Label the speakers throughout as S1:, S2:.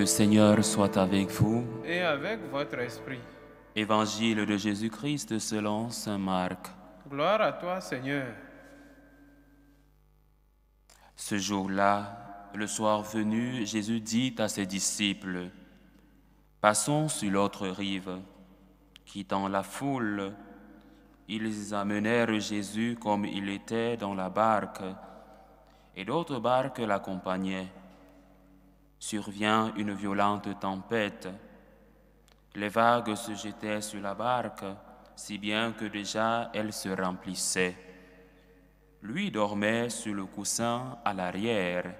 S1: Le Seigneur soit avec vous.
S2: Et avec votre esprit.
S1: Évangile de Jésus-Christ selon saint Marc.
S2: Gloire à toi, Seigneur.
S1: Ce jour-là, le soir venu, Jésus dit à ses disciples, « Passons sur l'autre rive. » Quittant la foule, ils amenèrent Jésus comme il était dans la barque, et d'autres barques l'accompagnaient. Survient une violente tempête. Les vagues se jetaient sur la barque, si bien que déjà elle se remplissait. Lui dormait sur le coussin à l'arrière.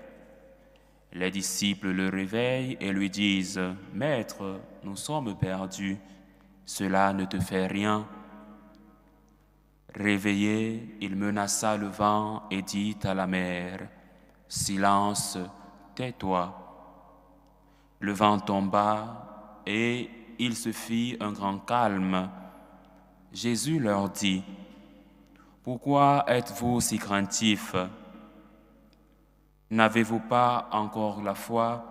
S1: Les disciples le réveillent et lui disent, « Maître, nous sommes perdus, cela ne te fait rien. » Réveillé, il menaça le vent et dit à la mer, « Silence, tais-toi. » Le vent tomba et il se fit un grand calme. Jésus leur dit, « Pourquoi êtes-vous si craintifs? N'avez-vous pas encore la foi? »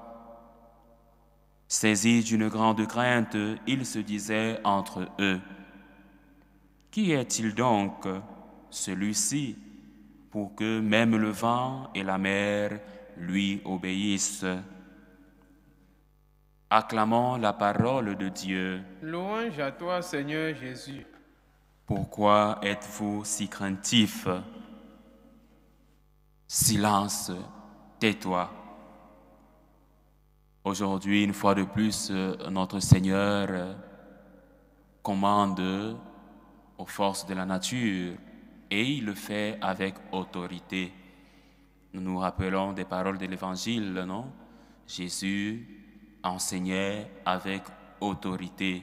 S1: Saisis d'une grande crainte, ils se disaient entre eux, « Qui est-il donc, celui-ci, pour que même le vent et la mer lui obéissent ?» Acclamons la parole de Dieu.
S2: Louange à toi, Seigneur Jésus.
S1: Pourquoi êtes-vous si craintifs? Silence, tais-toi. Aujourd'hui, une fois de plus, notre Seigneur commande aux forces de la nature et il le fait avec autorité. Nous nous rappelons des paroles de l'Évangile, non? Jésus enseignait avec autorité.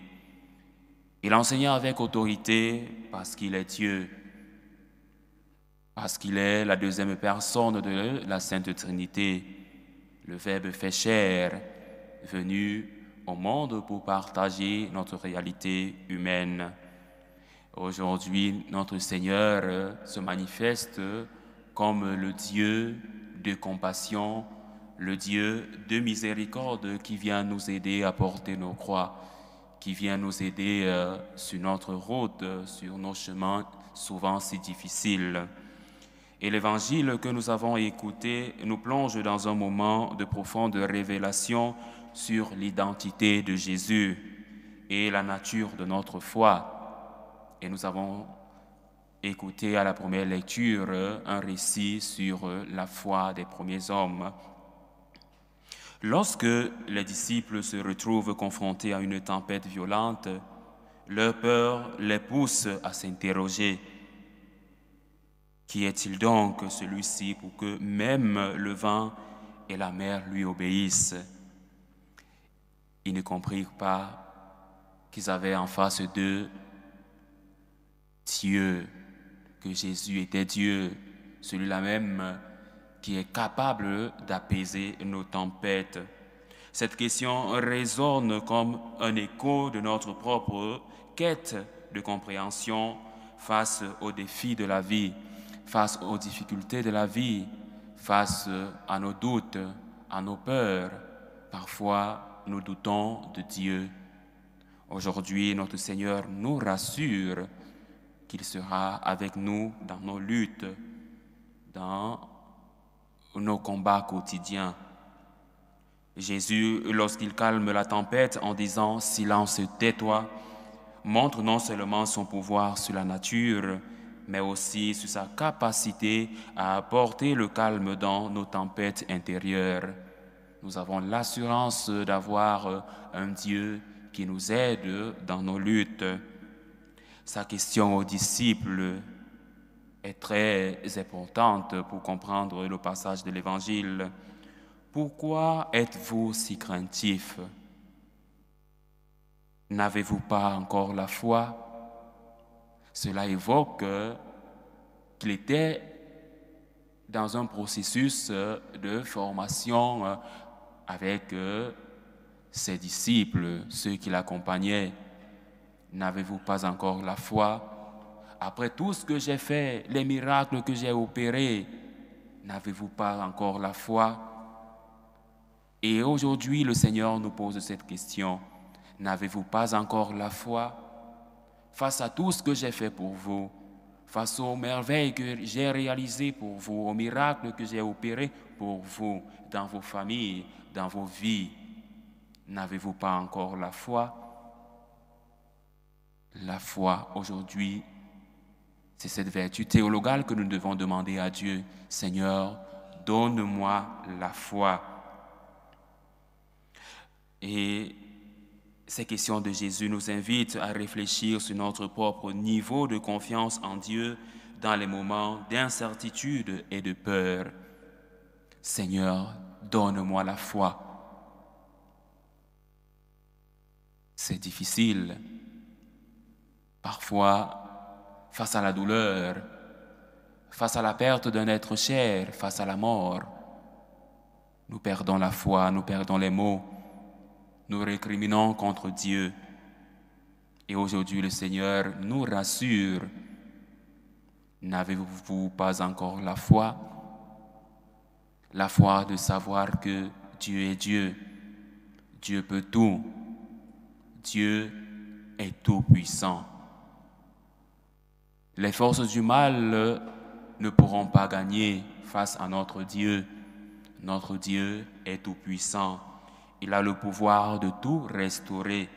S1: Il enseignait avec autorité parce qu'il est Dieu, parce qu'il est la deuxième personne de la Sainte Trinité, le Verbe fait chair, venu au monde pour partager notre réalité humaine. Aujourd'hui, notre Seigneur se manifeste comme le Dieu de compassion, le Dieu de miséricorde qui vient nous aider à porter nos croix, qui vient nous aider sur notre route, sur nos chemins souvent si difficiles. Et l'évangile que nous avons écouté nous plonge dans un moment de profonde révélation sur l'identité de Jésus et la nature de notre foi. Et nous avons écouté à la première lecture un récit sur la foi des premiers hommes. Lorsque les disciples se retrouvent confrontés à une tempête violente, leur peur les pousse à s'interroger. Qui est-il donc celui-ci pour que même le vent et la mer lui obéissent? Ils ne comprirent pas qu'ils avaient en face d'eux Dieu, que Jésus était Dieu, celui-là même qui est capable d'apaiser nos tempêtes. Cette question résonne comme un écho de notre propre quête de compréhension face aux défis de la vie, face aux difficultés de la vie, face à nos doutes, à nos peurs. Parfois, nous doutons de Dieu. Aujourd'hui, notre Seigneur nous rassure qu'il sera avec nous dans nos luttes, dans nos combats quotidiens. Jésus, lorsqu'il calme la tempête en disant « Silence, tais-toi », montre non seulement son pouvoir sur la nature, mais aussi sur sa capacité à apporter le calme dans nos tempêtes intérieures. Nous avons l'assurance d'avoir un Dieu qui nous aide dans nos luttes. Sa question aux disciples est très importante pour comprendre le passage de l'Évangile. Pourquoi êtes-vous si craintifs? N'avez-vous pas encore la foi? Cela évoque qu'il était dans un processus de formation avec ses disciples, ceux qui l'accompagnaient. N'avez-vous pas encore la foi? Après tout ce que j'ai fait, les miracles que j'ai opérés, n'avez-vous pas encore la foi? Et aujourd'hui, le Seigneur nous pose cette question. N'avez-vous pas encore la foi? Face à tout ce que j'ai fait pour vous, face aux merveilles que j'ai réalisées pour vous, aux miracles que j'ai opérés pour vous, dans vos familles, dans vos vies, n'avez-vous pas encore la foi? La foi, aujourd'hui, c'est cette vertu théologale que nous devons demander à Dieu. Seigneur, donne-moi la foi. Et ces questions de Jésus nous invitent à réfléchir sur notre propre niveau de confiance en Dieu dans les moments d'incertitude et de peur. Seigneur, donne-moi la foi. C'est difficile. Parfois, face à la douleur, face à la perte d'un être cher, face à la mort, nous perdons la foi, nous perdons les mots, nous récriminons contre Dieu. Et aujourd'hui, le Seigneur nous rassure. N'avez-vous pas encore la foi? La foi de savoir que Dieu est Dieu. Dieu peut tout. Dieu est tout-puissant. Les forces du mal ne pourront pas gagner face à notre Dieu. Notre Dieu est tout-puissant. Il a le pouvoir de tout restaurer.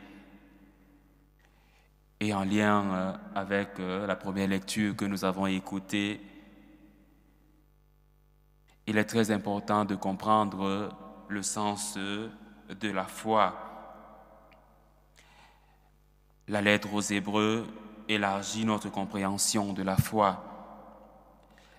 S1: Et en lien avec la première lecture que nous avons écoutée, il est très important de comprendre le sens de la foi. La lettre aux Hébreux élargit notre compréhension de la foi.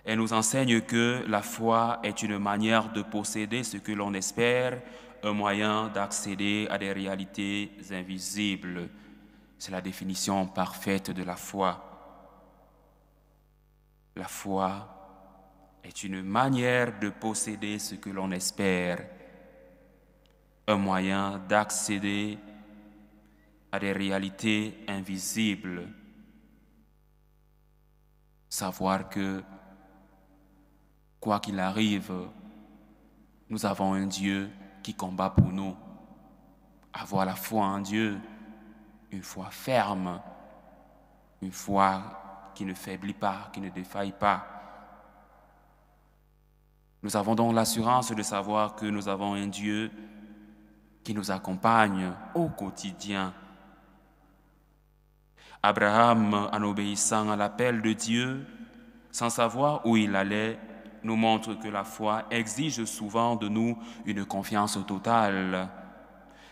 S1: Elle nous enseigne que la foi est une manière de posséder ce que l'on espère, un moyen d'accéder à des réalités invisibles. C'est la définition parfaite de la foi. La foi est une manière de posséder ce que l'on espère, un moyen d'accéder à des réalités invisibles. Savoir que, quoi qu'il arrive, nous avons un Dieu qui combat pour nous. Avoir la foi en Dieu, une foi ferme, une foi qui ne faiblit pas, qui ne défaille pas. Nous avons donc l'assurance de savoir que nous avons un Dieu qui nous accompagne au quotidien. Abraham, en obéissant à l'appel de Dieu, sans savoir où il allait, nous montre que la foi exige souvent de nous une confiance totale,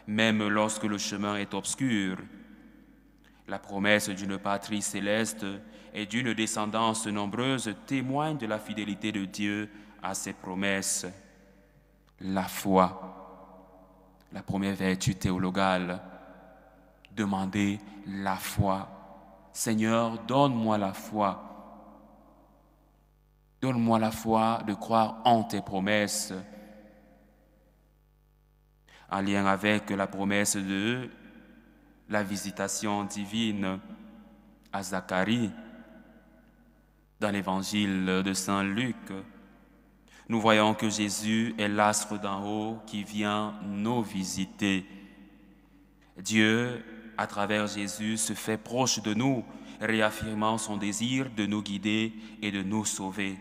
S1: même lorsque le chemin est obscur. La promesse d'une patrie céleste et d'une descendance nombreuse témoigne de la fidélité de Dieu à ses promesses. La foi, la première vertu théologale, demander la foi. Seigneur, donne-moi la foi. Donne-moi la foi de croire en tes promesses. En lien avec la promesse de la visitation divine à Zacharie, dans l'évangile de Saint Luc, nous voyons que Jésus est l'astre d'en haut qui vient nous visiter. Dieu, à travers Jésus, se fait proche de nous, réaffirmant son désir de nous guider et de nous sauver.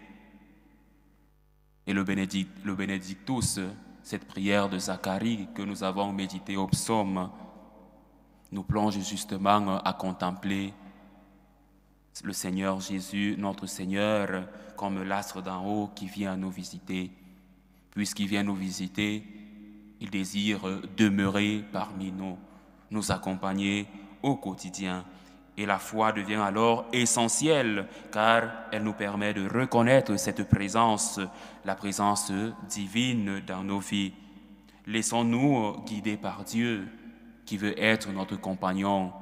S1: Et le Benedictus, cette prière de Zacharie que nous avons méditée au psaume, nous plonge justement à contempler le Seigneur Jésus, notre Seigneur, comme l'astre d'en haut qui vient nous visiter. Puisqu'il vient nous visiter, il désire demeurer parmi nous, nous accompagner au quotidien. Et la foi devient alors essentielle car elle nous permet de reconnaître cette présence, la présence divine dans nos vies. Laissons-nous guider par Dieu qui veut être notre compagnon.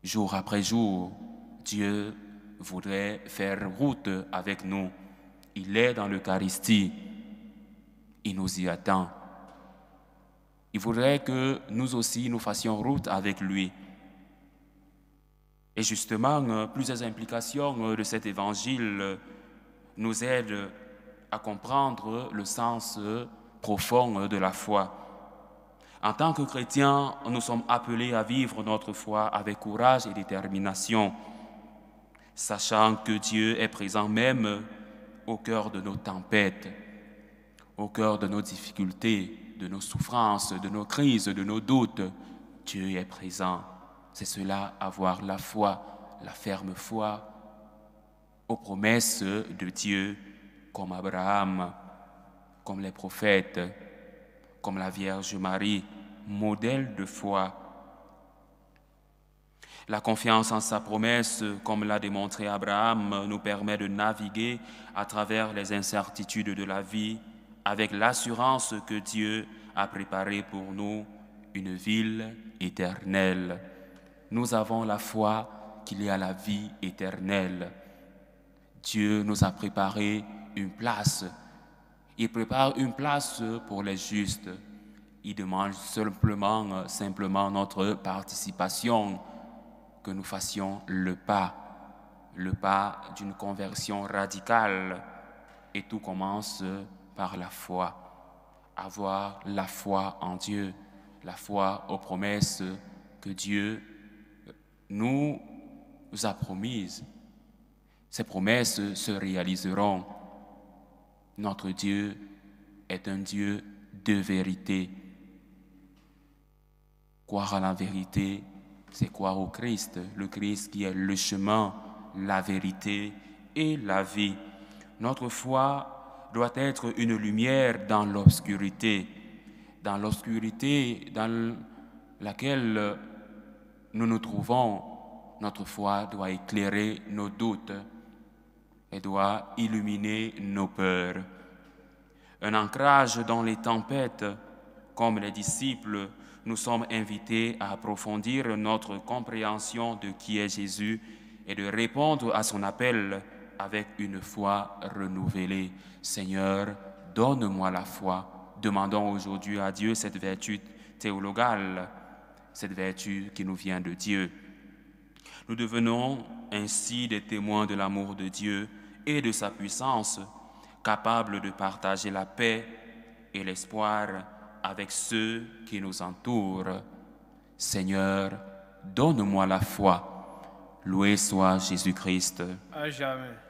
S1: Jour après jour, Dieu voudrait faire route avec nous. Il est dans l'Eucharistie. Il nous y attend. Il voudrait que nous aussi nous fassions route avec lui. Et justement, plusieurs implications de cet évangile nous aident à comprendre le sens profond de la foi. En tant que chrétiens, nous sommes appelés à vivre notre foi avec courage et détermination, sachant que Dieu est présent même au cœur de nos tempêtes, au cœur de nos difficultés, de nos souffrances, de nos crises, de nos doutes. Dieu est présent. C'est cela, avoir la foi, la ferme foi aux promesses de Dieu, comme Abraham, comme les prophètes, comme la Vierge Marie, modèle de foi. La confiance en sa promesse, comme l'a démontré Abraham, nous permet de naviguer à travers les incertitudes de la vie avec l'assurance que Dieu a préparé pour nous une ville éternelle. Nous avons la foi qu'il y a la vie éternelle. Dieu nous a préparé une place. Il prépare une place pour les justes. Il demande simplement notre participation, que nous fassions le pas d'une conversion radicale. Et tout commence par la foi. Avoir la foi en Dieu, la foi aux promesses que Dieu nous a promises. Ces promesses se réaliseront. Notre Dieu est un Dieu de vérité. Croire à la vérité, c'est croire au Christ, le Christ qui est le chemin, la vérité et la vie. Notre foi doit être une lumière dans l'obscurité dans laquelle nous nous trouvons. Notre foi doit éclairer nos doutes et doit illuminer nos peurs. Un ancrage dans les tempêtes, comme les disciples, nous sommes invités à approfondir notre compréhension de qui est Jésus et de répondre à son appel avec une foi renouvelée. Seigneur, donne-moi la foi. Demandons aujourd'hui à Dieu cette vertu théologale, cette vertu qui nous vient de Dieu. Nous devenons ainsi des témoins de l'amour de Dieu et de sa puissance, capables de partager la paix et l'espoir avec ceux qui nous entourent. Seigneur, donne-moi la foi. Loué soit Jésus-Christ.
S2: À jamais.